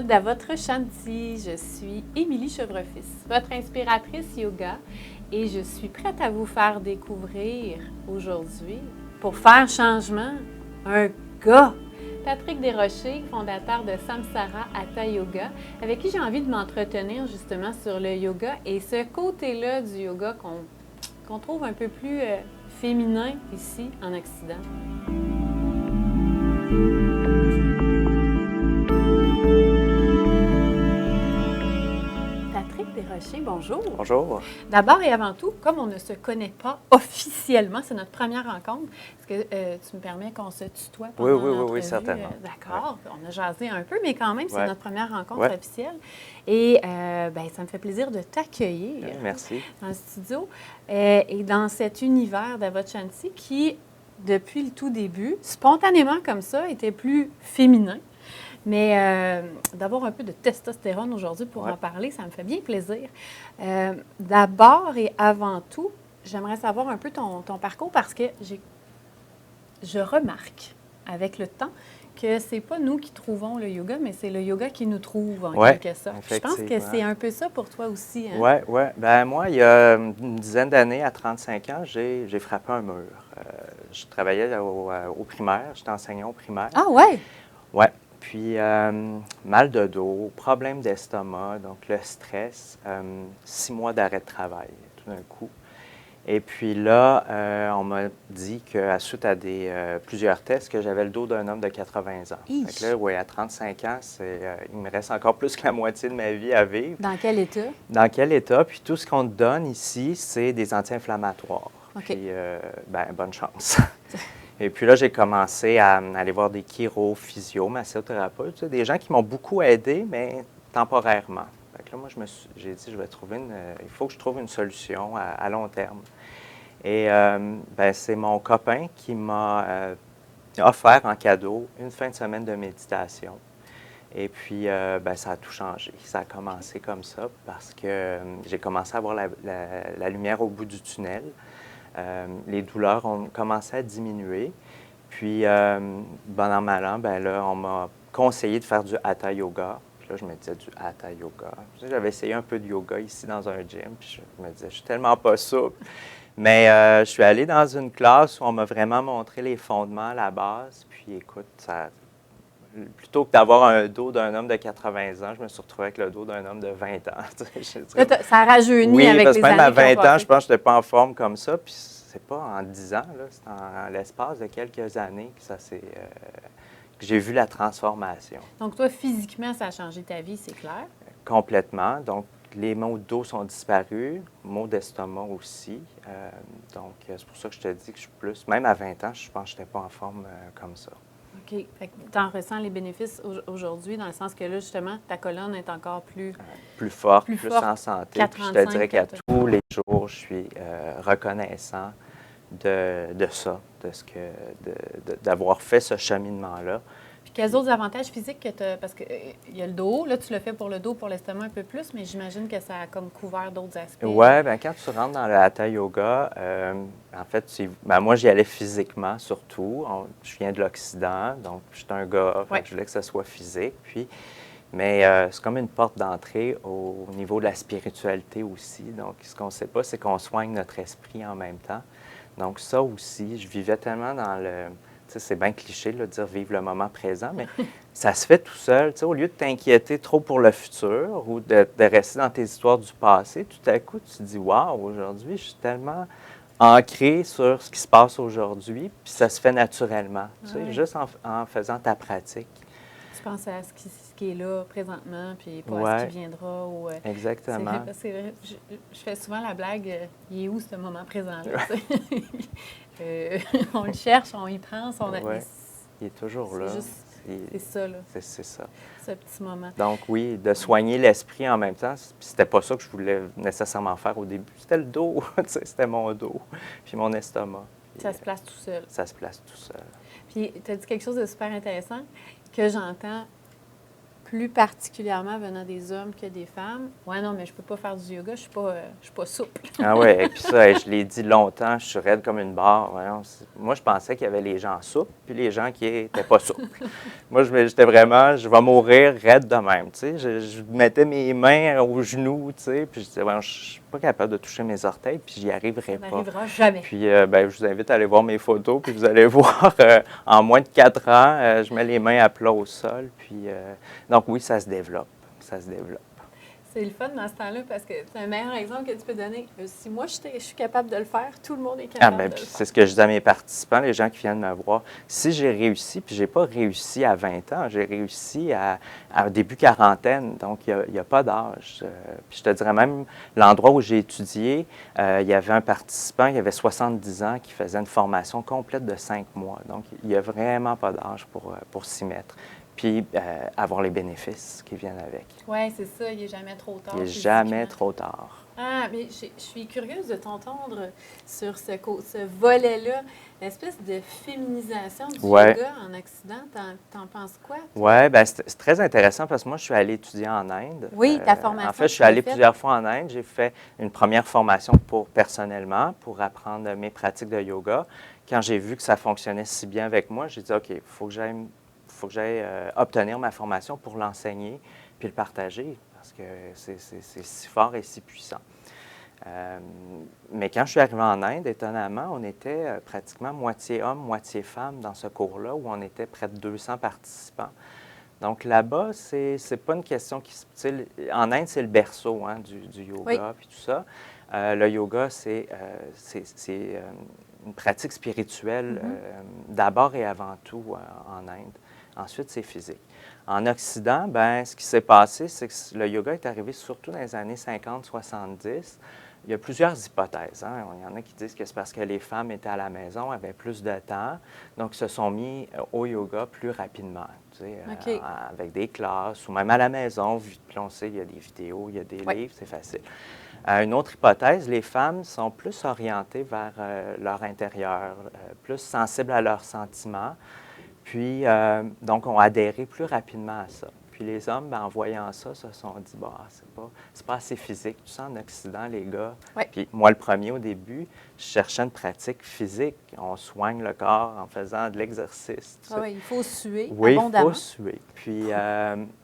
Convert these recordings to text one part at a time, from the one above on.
épisode de votre Shanti. Je suis Émilie Chevrefils, votre inspiratrice yoga, et je suis prête à vous faire découvrir aujourd'hui, pour faire changement, un gars. Patrick Desrochers, fondateur de Samsara Hatha Yoga, avec qui j'ai envie de m'entretenir justement sur le yoga et ce côté-là du yoga qu'on trouve un peu plus féminin ici en Occident. Patrick Desrochers, bonjour. Bonjour. D'abord et avant tout, comme on ne se connaît pas officiellement, c'est notre première rencontre, est-ce que tu me permets qu'on se tutoie pendant l'entrevue? Oui, certainement. D'accord. Ouais. On a jasé un peu, mais quand même, c'est notre première rencontre officielle. Et ça me fait plaisir de t'accueillir dans le studio et dans cet univers d'Avochanti qui, depuis le tout début, spontanément comme ça, était plus féminin. Mais d'avoir un peu de testostérone aujourd'hui pour en parler, ça me fait bien plaisir. D'abord et avant tout, j'aimerais savoir un peu ton parcours parce que je remarque avec le temps que c'est pas nous qui trouvons le yoga, mais c'est le yoga qui nous trouve en quelque sorte. Je pense que c'est un peu ça pour toi aussi. Hein? Oui. Ben moi, il y a une dizaine d'années, à 35 ans, j'ai frappé un mur. Je travaillais au primaire, j'étais enseignant au primaire. Ah ouais? Oui. Puis, mal de dos, problème d'estomac, donc le stress, 6 mois d'arrêt de travail tout d'un coup. Et puis là, on m'a dit qu'à suite à plusieurs tests, que j'avais le dos d'un homme de 80 ans. Fait que là, oui, à 35 ans, il me reste encore plus que la moitié de ma vie à vivre. Dans quel état? Dans quel état? Puis tout ce qu'on te donne ici, c'est des anti-inflammatoires. Okay. Puis, bonne chance. Et puis là, j'ai commencé à aller voir des chiro, physio, massothérapeutes, tu sais, des gens qui m'ont beaucoup aidé, mais temporairement. Fait que là, moi, j'ai dit, il faut que je trouve une solution à long terme. Et c'est mon copain qui m'a offert en cadeau une fin de semaine de méditation. Et puis, ça a tout changé. Ça a commencé comme ça parce que j'ai commencé à voir la lumière au bout du tunnel. Les douleurs ont commencé à diminuer. Puis, bon an, mal an, là, on m'a conseillé de faire du Hatha Yoga. Puis là, je me disais, du Hatha Yoga. J'avais essayé un peu de yoga ici dans un gym. Puis je me disais, je suis tellement pas souple. Mais je suis allé dans une classe où on m'a vraiment montré les fondements, la base. Puis, écoute, plutôt que d'avoir un dos d'un homme de 80 ans, je me suis retrouvé avec le dos d'un homme de 20 ans. Ça a rajeuni avec les années. Oui, parce que même à 20 ans, je pense que je n'étais pas en forme comme ça. Puis c'est pas en 10 ans, c'est en l'espace de quelques années que j'ai vu la transformation. Donc toi, physiquement, ça a changé ta vie, c'est clair? Complètement. Donc, les maux de dos sont disparus, maux d'estomac aussi. Donc, c'est pour ça que je te dis que je suis plus... Même à 20 ans, je pense que je n'étais pas en forme comme ça. OK. Tu en ressens les bénéfices aujourd'hui, dans le sens que là, justement, ta colonne est encore plus forte, plus en santé. Puis je te dirais qu'à tous les jours, je suis reconnaissant de ça, d'avoir fait ce cheminement-là. Puis quels autres avantages physiques que tu as? Parce qu'il y a le dos, là, tu le fais pour le dos, pour l'estomac un peu plus, mais j'imagine que ça a comme couvert d'autres aspects. Oui, bien quand tu rentres dans le Hatha Yoga, en fait, moi, j'y allais physiquement surtout. Je viens de l'Occident, donc je suis un gars, je voulais que ce soit physique. Mais c'est comme une porte d'entrée au niveau de la spiritualité aussi. Donc, ce qu'on ne sait pas, c'est qu'on soigne notre esprit en même temps. Donc, ça aussi, je vivais tellement dans le... Tu sais, c'est bien cliché de dire vivre le moment présent, mais ça se fait tout seul. Tu sais, au lieu de t'inquiéter trop pour le futur ou de rester dans tes histoires du passé, tout à coup, tu te dis « Wow, aujourd'hui, je suis tellement ancré sur ce qui se passe aujourd'hui, puis ça se fait naturellement. Tu sais, juste en faisant ta pratique. Tu penses à ce qui est là présentement, puis pas à ce qui viendra. Exactement. C'est vrai, je fais souvent la blague, il est où ce moment présent-là? On le cherche, on y pense. Il est toujours là. C'est ça, là. C'est ça. Ce petit moment. Donc oui, de soigner l'esprit en même temps, c'était pas ça que je voulais nécessairement faire au début. C'était le dos, c'était mon dos, puis mon estomac. Ça se place tout seul. Ça se place tout seul. Puis tu as dit quelque chose de super intéressant que j'entends plus particulièrement venant des hommes que des femmes. Ouais, non, mais je peux pas faire du yoga, je suis pas souple. Ah oui, et puis ça, je l'ai dit longtemps, je suis raide comme une barre. Voyons, moi, je pensais qu'il y avait les gens souples, puis les gens qui n'étaient pas souples. Moi, j'étais vraiment, je vais mourir raide de même, tu sais. Je mettais mes mains aux genoux, tu sais, puis je disais, je suis pas capable de toucher mes orteils, puis j'y arriverai pas. Ça n'arrivera jamais. Puis, je vous invite à aller voir mes photos, puis vous allez voir, en moins de 4 ans, je mets les mains à plat au sol, puis donc oui, ça se développe, ça se développe. C'est le fun dans ce temps-là parce que c'est un meilleur exemple que tu peux donner. Si moi, je suis capable de le faire, tout le monde est capable de le faire. C'est ce que je dis à mes participants, les gens qui viennent me voir. Si j'ai réussi, puis je n'ai pas réussi à 20 ans, j'ai réussi à début quarantaine, donc il n'y a pas d'âge. Puis je te dirais même, l'endroit où j'ai étudié, il y avait un participant qui avait 70 ans qui faisait une formation complète de 5 mois. Donc, il n'y a vraiment pas d'âge pour s'y mettre. Puis avoir les bénéfices qui viennent avec. Oui, c'est ça, il n'est jamais trop tard. Il n'est jamais trop tard. Ah, mais je suis curieuse de t'entendre sur ce volet-là, l'espèce de féminisation du yoga en Occident. T'en penses quoi? Oui, bien, c'est très intéressant parce que moi, je suis allée étudier en Inde. Oui, ta formation. En fait, je suis allée plusieurs fois en Inde. J'ai fait une première formation personnellement pour apprendre mes pratiques de yoga. Quand j'ai vu que ça fonctionnait si bien avec moi, j'ai dit, OK, il faut que j'aille obtenir ma formation pour l'enseigner puis le partager parce que c'est si fort et si puissant. Mais quand je suis arrivé en Inde, étonnamment, on était pratiquement moitié hommes, moitié femmes dans ce cours-là, où on était près de 200 participants. Donc là-bas, c'est pas une question qui... En Inde, c'est le berceau du yoga puis tout ça. Le yoga, c'est une pratique spirituelle d'abord et avant tout en Inde. Ensuite, c'est physique. En Occident, bien, ce qui s'est passé, c'est que le yoga est arrivé surtout dans les années 50-70. Il y a plusieurs hypothèses. Il y en a qui disent que c'est parce que les femmes étaient à la maison, avaient plus de temps, donc se sont mis au yoga plus rapidement, avec des classes ou même à la maison. Puis on sait, il y a des vidéos, il y a des livres, c'est facile. Une autre hypothèse, les femmes sont plus orientées vers leur intérieur, plus sensibles à leurs sentiments. Puis, donc, ont adhéré plus rapidement à ça. Puis les hommes, en voyant ça, se sont dit, c'est pas assez physique. Tu sais, en Occident, les gars, puis moi, le premier, au début, je cherchais une pratique physique. On soigne le corps en faisant de l'exercice. Oui, il faut suer abondamment. Oui, il faut suer. Puis,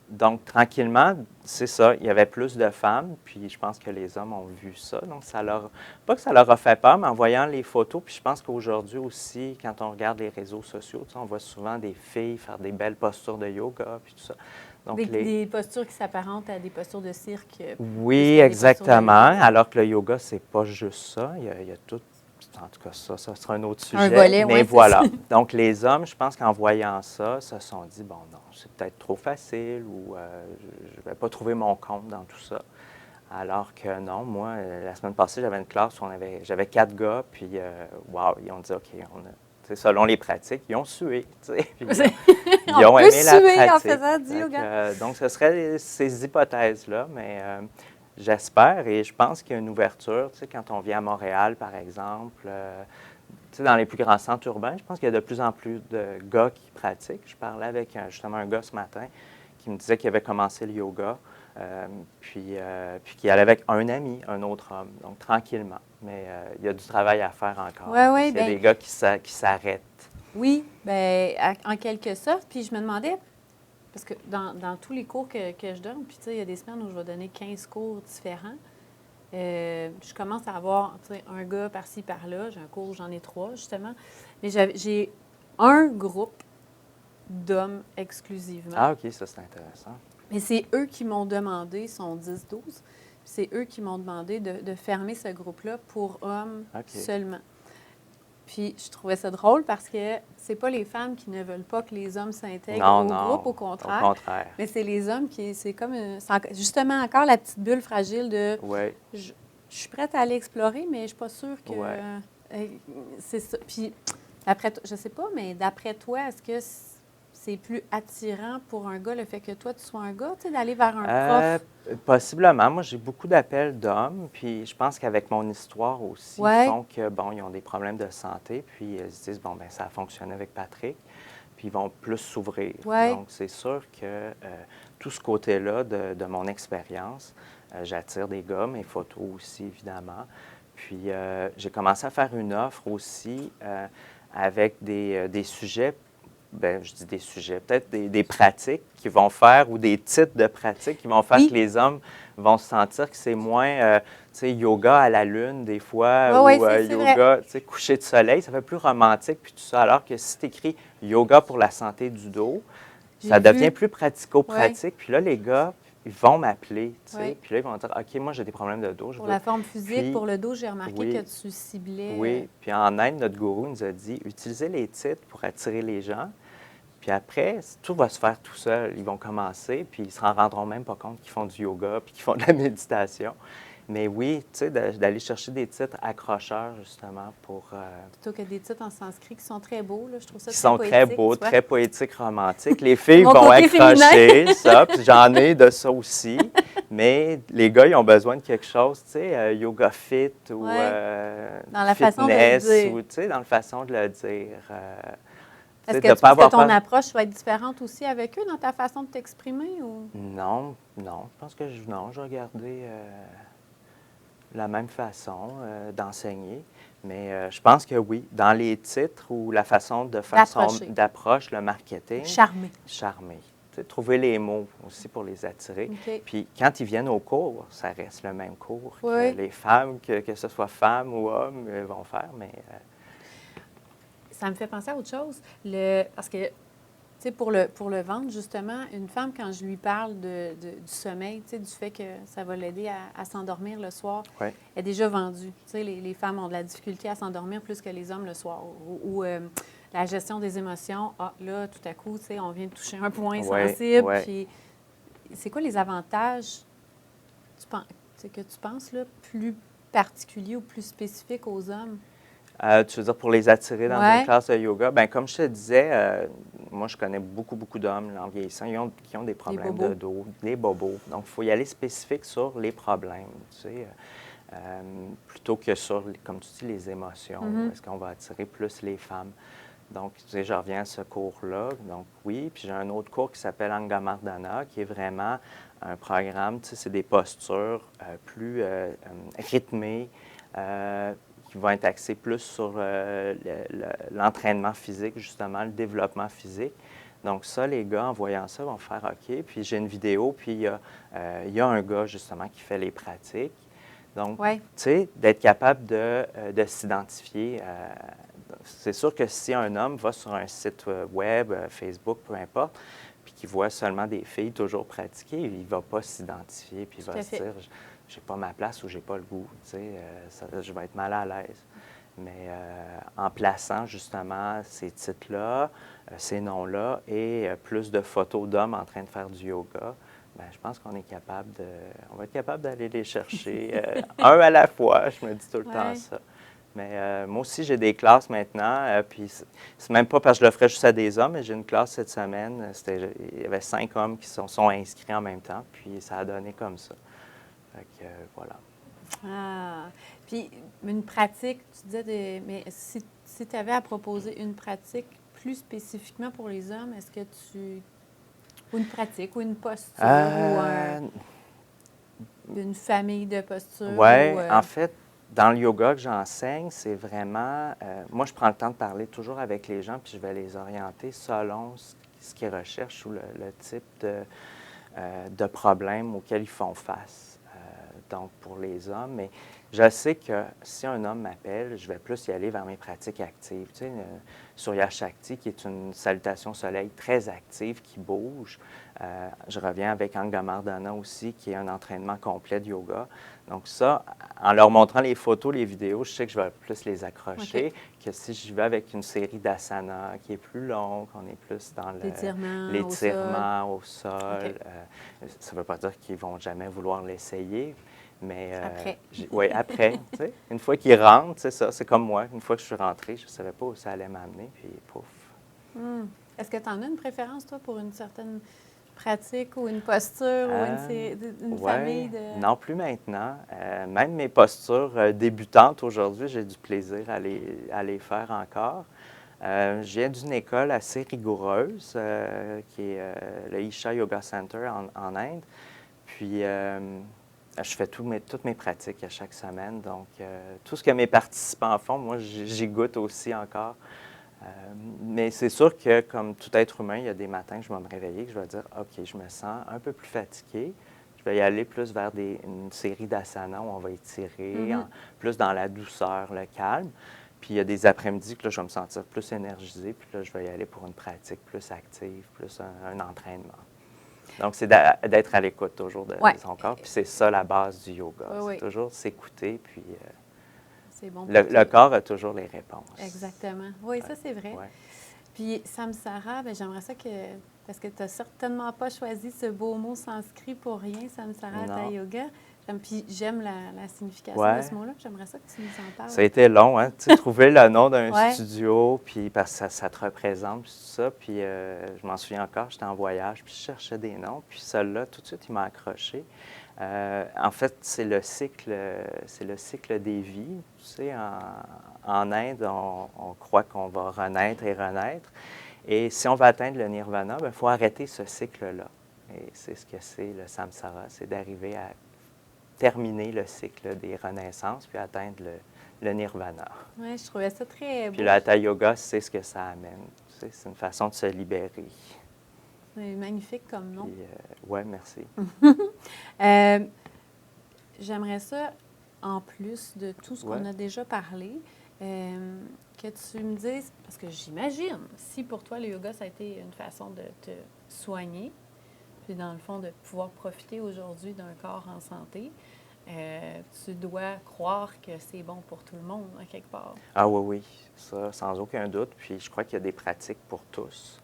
donc, tranquillement, c'est ça, il y avait plus de femmes, puis je pense que les hommes ont vu ça. Donc, pas que ça leur a fait peur, mais en voyant les photos, puis je pense qu'aujourd'hui aussi, quand on regarde les réseaux sociaux, on voit souvent des filles faire des belles postures de yoga, puis tout ça. Donc, des postures qui s'apparentent à des postures de cirque. Oui, exactement. Alors que le yoga, c'est pas juste ça. Il y a tout. En tout cas, ça sera un autre sujet. Un volet, mais voilà. Donc, les hommes, je pense qu'en voyant ça, se sont dit, bon, non, c'est peut-être trop facile ou je ne vais pas trouver mon compte dans tout ça. Alors que non, moi, la semaine passée, j'avais une classe où j'avais 4 gars, puis, ils ont dit, OK, selon les pratiques, ils ont sué. Ils ont aimé la pratique. En faisant du yoga. Donc, ce serait ces hypothèses-là, mais j'espère et je pense qu'il y a une ouverture. Quand on vient à Montréal, par exemple, dans les plus grands centres urbains, je pense qu'il y a de plus en plus de gars qui pratiquent. Je parlais avec justement un gars ce matin qui me disait qu'il avait commencé le yoga, puis qu'il allait avec un ami, un autre homme, donc tranquillement. Mais il y a du travail à faire encore. Oui, il y a des gars qui s'arrêtent. Oui, bien, en quelque sorte. Puis je me demandais, parce que dans tous les cours que je donne, puis tu sais, il y a des semaines où je vais donner 15 cours différents, je commence à avoir un gars par-ci, par-là. J'ai un cours où j'en ai 3, justement. Mais j'ai un groupe d'hommes exclusivement. Ah, OK, ça, c'est intéressant. Mais c'est eux qui m'ont demandé, ils sont 10-12, c'est eux qui m'ont demandé de fermer ce groupe-là pour hommes seulement. Puis je trouvais ça drôle parce que c'est pas les femmes qui ne veulent pas que les hommes s'intègrent au groupe, au contraire. Au contraire. Mais c'est les hommes c'est comme justement encore la petite bulle fragile de je suis prête à aller explorer, mais je suis pas sûre que c'est ça. Puis après, je sais pas, mais d'après toi, est-ce que c'est plus attirant pour un gars le fait que toi tu sois un gars, tu sais, d'aller vers un prof? Possiblement. Moi, j'ai beaucoup d'appels d'hommes, puis je pense qu'avec mon histoire aussi, ils font que, ils ont des problèmes de santé, puis ils se disent, ça a fonctionné avec Patrick. puis ils vont plus s'ouvrir. Ouais. Donc, c'est sûr que tout ce côté-là de mon expérience, j'attire des gars, mes photos aussi, évidemment. Puis, j'ai commencé à faire une offre aussi avec des sujets, bien, je dis des sujets, peut-être des pratiques qui vont faire, ou des titres de pratiques qui vont faire que les hommes vont se sentir que c'est moins, tu sais, yoga à la lune, des fois, ou yoga, tu sais, coucher de soleil, ça fait plus romantique, puis tout ça. Alors que si tu écris yoga pour la santé du dos, ça devient plus pratico-pratique. Puis là, les gars, ils vont m'appeler, tu sais. Puis là, ils vont dire, OK, moi, j'ai des problèmes de dos. Pour la forme physique, pour le dos, j'ai remarqué que tu ciblais. Oui. Puis en Inde, notre gourou nous a dit, utilisez les titres pour attirer les gens. Puis après, tout va se faire tout seul. Ils vont commencer, puis ils ne se rendront même pas compte qu'ils font du yoga puis qu'ils font de la méditation. Mais oui, tu sais, d'aller chercher des titres accrocheurs, justement, pour... Plutôt que des titres en sanskrit qui sont très beaux, là, je trouve ça très poétique. Qui sont très beaux, très poétiques, romantiques. Les filles vont accrocher ça, puis j'en ai de ça aussi. Mais les gars, ils ont besoin de quelque chose, tu sais, yoga fit ou dans la fitness, façon de le dire. Ou, tu sais, dans la façon de le dire. Est-ce que tu penses que ton approche va être différente aussi avec eux dans ta façon de t'exprimer? Ou... Non. Je pense que je vais garder la même façon d'enseigner. Mais je pense que oui, dans les titres ou la façon d'approche, le marketing. Charmer. Trouver les mots aussi pour les attirer. Okay. Puis quand ils viennent au cours, ça reste le même cours que les femmes, que ce soit femmes ou hommes, vont faire. Mais ça me fait penser à autre chose. Parce que, tu sais, pour le ventre, justement, une femme, quand je lui parle du sommeil, tu sais, du fait que ça va l'aider à s'endormir le soir, elle est déjà vendue. Tu sais, les femmes ont de la difficulté à s'endormir plus que les hommes le soir. Ou la gestion des émotions, là, tout à coup, tu sais, on vient de toucher un point sensible. Puis, c'est quoi les avantages que tu penses, là, plus particuliers ou plus spécifiques aux hommes? Tu veux dire pour les attirer dans une classe de yoga? Bien, comme je te disais, moi, je connais beaucoup d'hommes en vieillissant qui ont des problèmes de dos, des bobos. Donc, il faut y aller spécifique sur les problèmes, tu sais, plutôt que sur, comme tu dis, les émotions. Est-ce qu'on va attirer plus les femmes? Donc, tu sais, je reviens à ce cours-là. Donc, oui. Puis, j'ai un autre cours qui s'appelle Angamardana, qui est vraiment un programme, tu sais, c'est des postures plus rythmées, qui vont être axés plus sur l'entraînement physique, justement, le développement physique. Donc ça, les gars, en voyant ça, vont faire OK. Puis j'ai une vidéo, puis il y a un gars, justement, qui fait les pratiques. Donc, tu sais, d'être capable de s'identifier. C'est sûr que si un homme va sur un site web, Facebook, peu importe, puis qu'il voit seulement des filles toujours pratiquer, il ne va pas s'identifier, puis il va se dire... j'ai pas ma place ou j'ai pas le goût, tu sais, je vais être mal à l'aise. Mais en plaçant justement ces titres-là, ces noms-là et plus de photos d'hommes en train de faire du yoga, bien, je pense qu'on va être capable d'aller les chercher un à la fois, je me dis tout le temps ça. Mais moi aussi, j'ai des classes maintenant, puis c'est même pas parce que je le ferais juste à des hommes, mais j'ai une classe cette semaine, il y avait 5 hommes qui sont inscrits en même temps, puis ça a donné comme ça. Fait que, voilà. Ah, puis une pratique, tu disais, mais si tu avais à proposer une pratique plus spécifiquement pour les hommes, est-ce que ou une pratique, ou une posture, ou une famille de postures? Oui, en fait, dans le yoga que j'enseigne, c'est vraiment... moi, je prends le temps de parler toujours avec les gens, puis je vais les orienter selon ce qu'ils recherchent ou le type de problème auquel ils font face. Donc, pour les hommes. Mais je sais que si un homme m'appelle, je vais plus y aller vers mes pratiques actives. Tu sais, Surya Shakti, qui est une salutation soleil très active, qui bouge. Je reviens avec Angamardana aussi, qui est un entraînement complet de yoga. Donc ça, en leur montrant les photos, les vidéos, je sais que je vais plus les accrocher que si je vais avec une série d'asana qui est plus longue, on est plus dans l'étirement au sol. Ça ne veut pas dire qu'ils ne vont jamais vouloir l'essayer. Mais après. Après. Une fois qu'ils rentrent, c'est ça. C'est comme moi. Une fois que je suis rentrée, je ne savais pas où ça allait m'amener, puis pouf. Est-ce que tu en as une préférence, toi, pour une certaine pratique ou une posture ou une famille de... Non, plus maintenant. Même mes postures débutantes aujourd'hui, j'ai du plaisir à les faire encore. Je viens d'une école assez rigoureuse, qui est le Isha Yoga Center en Inde. Puis, je fais toutes mes pratiques à chaque semaine. Donc, tout ce que mes participants font, moi, j'y goûte aussi encore. Mais c'est sûr que, comme tout être humain, il y a des matins que je vais me réveiller, que je vais dire, OK, je me sens un peu plus fatigué. Je vais y aller plus vers une série d'asanas où on va étirer, plus dans la douceur, le calme. Puis il y a des après-midi que là, je vais me sentir plus énergisé, puis là, je vais y aller pour une pratique plus active, plus un entraînement. Donc, c'est d'être à l'écoute toujours de son corps. Puis c'est ça la base du yoga. C'est toujours s'écouter, puis c'est bon le corps a toujours les réponses. Exactement. Oui, ça, c'est vrai. Ouais. Puis, Samsara, bien, j'aimerais ça que... Parce que tu n'as certainement pas choisi ce beau mot sanskrit pour rien, Samsara Hatha Yoga. Puis j'aime la signification de ce mot-là. J'aimerais ça que tu nous en parles. Ça a été long, hein? Tu sais, trouver le nom d'un studio, puis parce que ça te représente, puis tout ça. Puis je m'en souviens encore, j'étais en voyage, puis je cherchais des noms. Puis celui-là, tout de suite, il m'a accroché. En fait, c'est le cycle des vies. Tu sais, en Inde, on croit qu'on va renaître et renaître. Et si on veut atteindre le nirvana, il faut arrêter ce cycle-là. Et c'est ce que c'est le samsara, c'est d'arriver à terminer le cycle des renaissances puis atteindre le nirvana. Oui, je trouvais ça très beau. Puis le hatha yoga, c'est ce que ça amène. Tu sais, c'est une façon de se libérer. C'est magnifique comme nom. Oui, merci. J'aimerais ça, en plus de tout ce qu'on a déjà parlé, que tu me dises, parce que j'imagine, si pour toi le yoga, ça a été une façon de te soigner, puis dans le fond, de pouvoir profiter aujourd'hui d'un corps en santé, tu dois croire que c'est bon pour tout le monde, à quelque part. Ah oui, ça, sans aucun doute. Puis je crois qu'il y a des pratiques pour tous.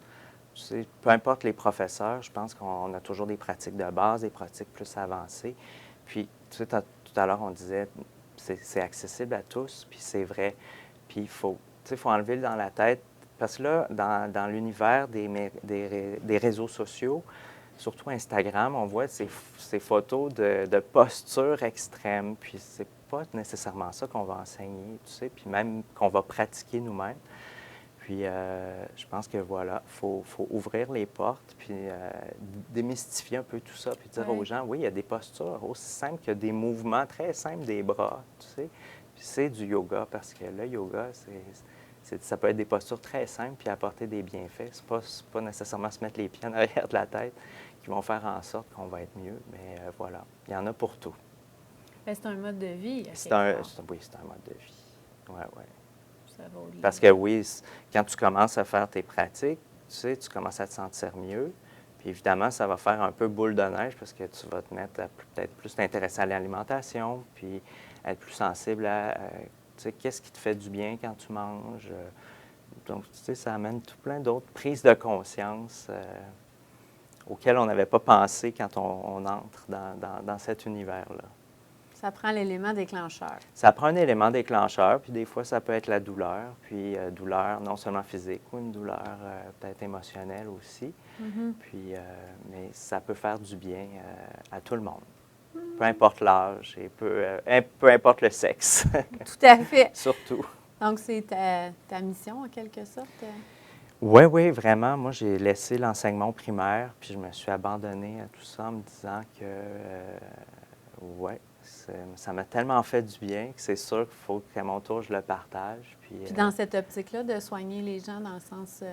Tu sais, peu importe les professeurs, je pense qu'on a toujours des pratiques de base, des pratiques plus avancées. Puis, tu sais, tout à l'heure, on disait, c'est accessible à tous, puis c'est vrai. Puis il faut enlever dans la tête, parce que là, dans l'univers des réseaux sociaux, surtout Instagram, on voit ces photos de posture extrême, puis c'est pas nécessairement ça qu'on va enseigner, tu sais, puis même qu'on va pratiquer nous-mêmes. Puis je pense que voilà, il faut ouvrir les portes, puis démystifier un peu tout ça, puis dire aux gens, oui, il y a des postures aussi simples que des mouvements très simples des bras, tu sais. Puis c'est du yoga, parce que le yoga, ça peut être des postures très simples puis apporter des bienfaits. C'est pas nécessairement se mettre les pieds en arrière de la tête qui vont faire en sorte qu'on va être mieux, mais voilà, il y en a pour tout. Bien, c'est un mode de vie. Oui, c'est un mode de vie. Oui. Ça va au-delà. Parce que oui, quand tu commences à faire tes pratiques, tu sais, tu commences à te sentir mieux. Puis évidemment, ça va faire un peu boule de neige parce que tu vas te mettre à peut-être plus t'intéresser à l'alimentation, puis être plus sensible à, tu sais, qu'est-ce qui te fait du bien quand tu manges. Donc, tu sais, ça amène tout plein d'autres prises de conscience auxquelles on n'avait pas pensé quand on entre dans cet univers-là. Ça prend l'élément déclencheur. Ça prend un élément déclencheur, puis des fois, ça peut être la douleur, puis douleur non seulement physique, ou une douleur peut-être émotionnelle aussi. Puis, mais ça peut faire du bien à tout le monde, peu importe l'âge et peu importe le sexe. Tout à fait. Surtout. Donc, c'est ta mission, en quelque sorte? Oui, vraiment. Moi, j'ai laissé l'enseignement primaire, puis je me suis abandonnée à tout ça en me disant que, ça m'a tellement fait du bien que c'est sûr qu'il faut qu'à mon tour, je le partage. Puis dans cette optique-là, de soigner les gens dans le sens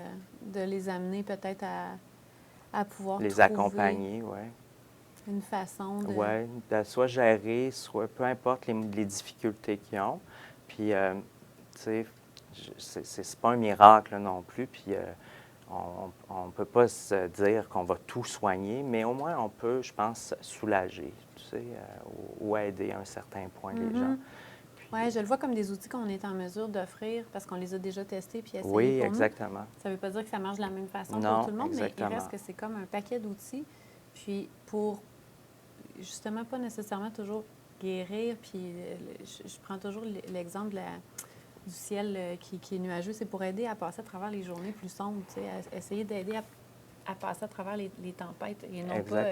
de les amener peut-être à pouvoir les accompagner, oui. Une façon de... Oui, de soit gérer, soit peu importe les difficultés qu'ils ont. Puis, tu sais, c'est pas un miracle non plus. Puis, on ne peut pas se dire qu'on va tout soigner, mais au moins on peut, je pense, soulager, tu sais, ou aider à un certain point les gens. Oui, je le vois comme des outils qu'on est en mesure d'offrir parce qu'on les a déjà testés puis essayés oui, pour exactement. nous. Ça ne veut pas dire que ça marche de la même façon non, pour tout le monde, exactement. mais il reste que c'est comme un paquet d'outils. Puis pour, justement, pas nécessairement toujours guérir, puis je prends toujours l'exemple du ciel qui est nuageux, c'est pour aider à passer à travers les journées plus sombres, tu sais, à essayer d'aider à passer à travers les tempêtes et non pas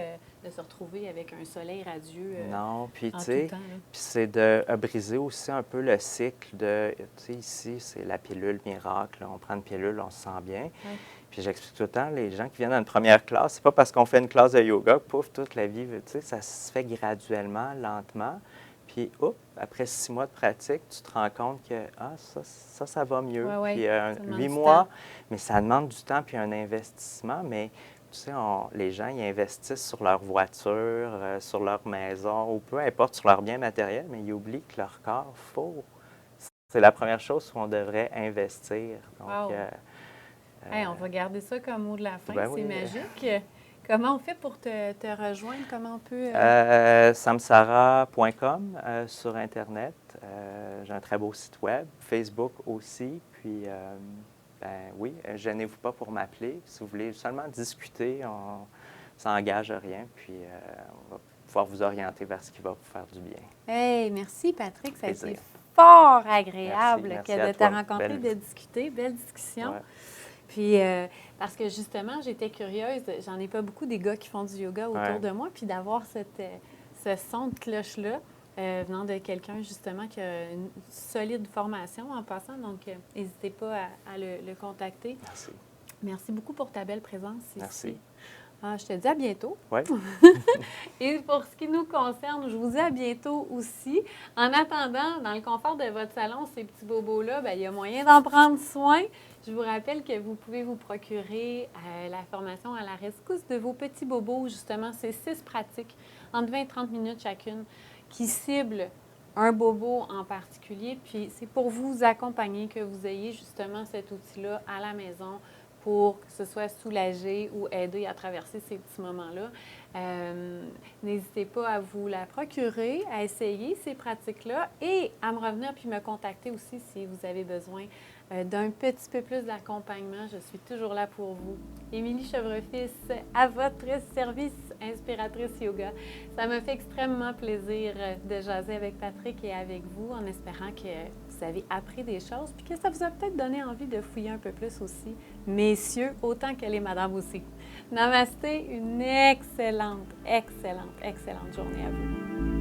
de se retrouver avec un soleil radieux non, puis en tout temps. Puis c'est de briser aussi un peu le cycle de, tu sais, ici, c'est la pilule miracle. On prend une pilule, on se sent bien. Oui. Puis j'explique tout le temps, les gens qui viennent à une première classe, c'est pas parce qu'on fait une classe de yoga que, pouf, toute la vie, tu sais, ça se fait graduellement, lentement. Puis, après 6 mois de pratique, tu te rends compte que ça va mieux. Oui, puis 8 mois, mais ça demande du temps puis un investissement. Mais tu sais, les gens, ils investissent sur leur voiture, sur leur maison, ou peu importe, sur leur bien matériel, mais ils oublient que leur corps, c'est la première chose où on devrait investir. Donc, on va garder ça comme mot de la fin, ben c'est magique. Comment on fait pour te rejoindre? Comment on peut... samsara.com sur Internet. J'ai un très beau site web. Facebook aussi. Puis, oui, gênez-vous pas pour m'appeler. Si vous voulez seulement discuter, on s'engage à rien. Puis, on va pouvoir vous orienter vers ce qui va vous faire du bien. Hey, merci Patrick. Ça a été fort agréable merci de te rencontrer, de discuter. Belle discussion. Ouais. Puis, parce que justement, j'étais curieuse, j'en ai pas beaucoup des gars qui font du yoga autour de moi, puis d'avoir ce son de cloche-là venant de quelqu'un justement qui a une solide formation en passant, donc n'hésitez pas à le contacter. Merci. Merci beaucoup pour ta belle présence ici. Merci. Je te dis à bientôt. Oui. Et pour ce qui nous concerne, je vous dis à bientôt aussi. En attendant, dans le confort de votre salon, ces petits bobos-là, il y a moyen d'en prendre soin. Je vous rappelle que vous pouvez vous procurer la formation à la rescousse de vos petits bobos. Justement, c'est 6 pratiques, entre 20 et 30 minutes chacune, qui ciblent un bobo en particulier. Puis c'est pour vous accompagner que vous ayez justement cet outil-là à la maison pour que ce soit soulagé ou aider à traverser ces petits moments-là. N'hésitez pas à vous la procurer, à essayer ces pratiques-là et à me revenir puis me contacter aussi si vous avez besoin d'un petit peu plus d'accompagnement. Je suis toujours là pour vous. Émilie Chevrefils, à votre service, inspiratrice yoga. Ça me fait extrêmement plaisir de jaser avec Patrick et avec vous en espérant que vous avez appris des choses puis que ça vous a peut-être donné envie de fouiller un peu plus aussi, messieurs, autant que les madames aussi. Namasté, une excellente, excellente, excellente journée à vous.